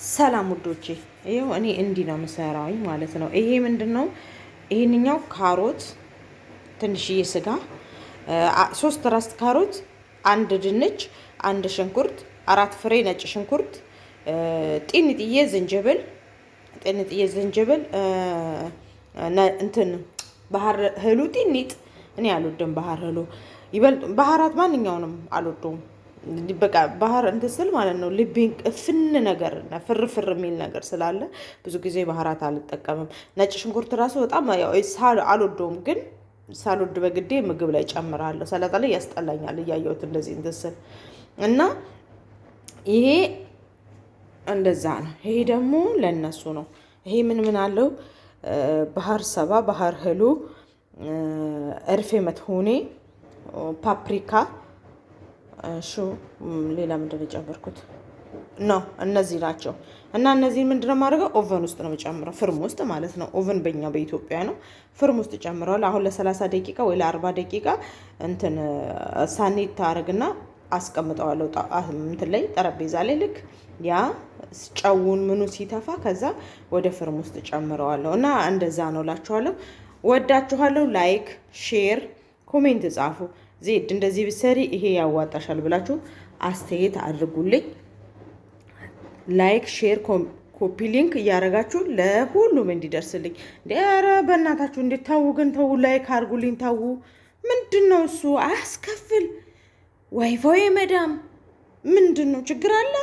ሰላም ውዶቼ፣ ይኸው እኔ እንዲህ ነው የምሰራው ማለት ነው። ይሄ ምንድነው? ይሄንኛው ካሮት፣ ትንሽዬ ስጋ፣ 3 ራስ ካሮት፣ 1 ድንች፣ 1 ሽንኩርት፣ 4 ፍሬ ነጭ ሽንኩርት፣ ጤንጥዬ ዝንጅብል፣ እንትን ባህር ህሉ ጤኒጥ። እኔ አልወድም ባህር ህሉ ይበልጥ ባህራት ማንኛውንም አልወደውም። በቃ ባህር እንትን ስል ማለት ነው ልቤን ቅፍን ነገር እና ፍርፍር የሚል ነገር ስላለ ብዙ ጊዜ ባህራት አልጠቀምም። ነጭ ሽንኩርት ራሱ በጣም ያው አልወደውም፣ ግን ሳልወድ በግዴ ምግብ ላይ ጨምራለሁ። ሰላጣ ላይ ያስጠላኛል እያየሁት እንደዚህ እንትን ስል እና ይሄ እንደዛ ነው። ይሄ ደግሞ ለነሱ ነው። ይሄ ምን አለው? ባህር ሰባ፣ ባህር ህሉ፣ እርፌ መትሆኔ፣ ፓፕሪካ ሌላ ምንድነው የጨመርኩት? እነዚህ ናቸው። እና እነዚህ ምንድነው የማደርገው? ኦቨን ውስጥ ነው የምጨምረው፣ ፍርም ውስጥ ማለት ነው። ኦቨን በእኛ በኢትዮጵያ ነው፣ ፍርም ውስጥ ጨምረዋል። አሁን ለ30 ደቂቃ ወይ ለ40 ደቂቃ እንትን ሳኔት ታደርግና አስቀምጠዋለሁ እንትን ላይ ጠረጴዛ ላይ። ልክ ያ ጨውን ምኑ ሲተፋ ከዛ ወደ ፍርም ውስጥ ጨምረዋለሁ። እና እንደዛ ነው እላችኋለሁ። ወዳችኋለሁ። ላይክ፣ ሼር፣ ኮሜንት ጻፉ። ዜድ እንደዚህ ብትሰሪ ይሄ ያዋጣሻል ብላችሁ አስተያየት አድርጉልኝ። ላይክ፣ ሼር፣ ኮፒ ሊንክ እያደረጋችሁ ለሁሉም እንዲደርስልኝ። ኧረ በእናታችሁ እንዴት ታው ግን ተው፣ ላይክ አድርጉልኝ። ታው ምንድን ነው እሱ? አያስከፍል ዋይፋይ መዳም ምንድን ነው ችግር አለ?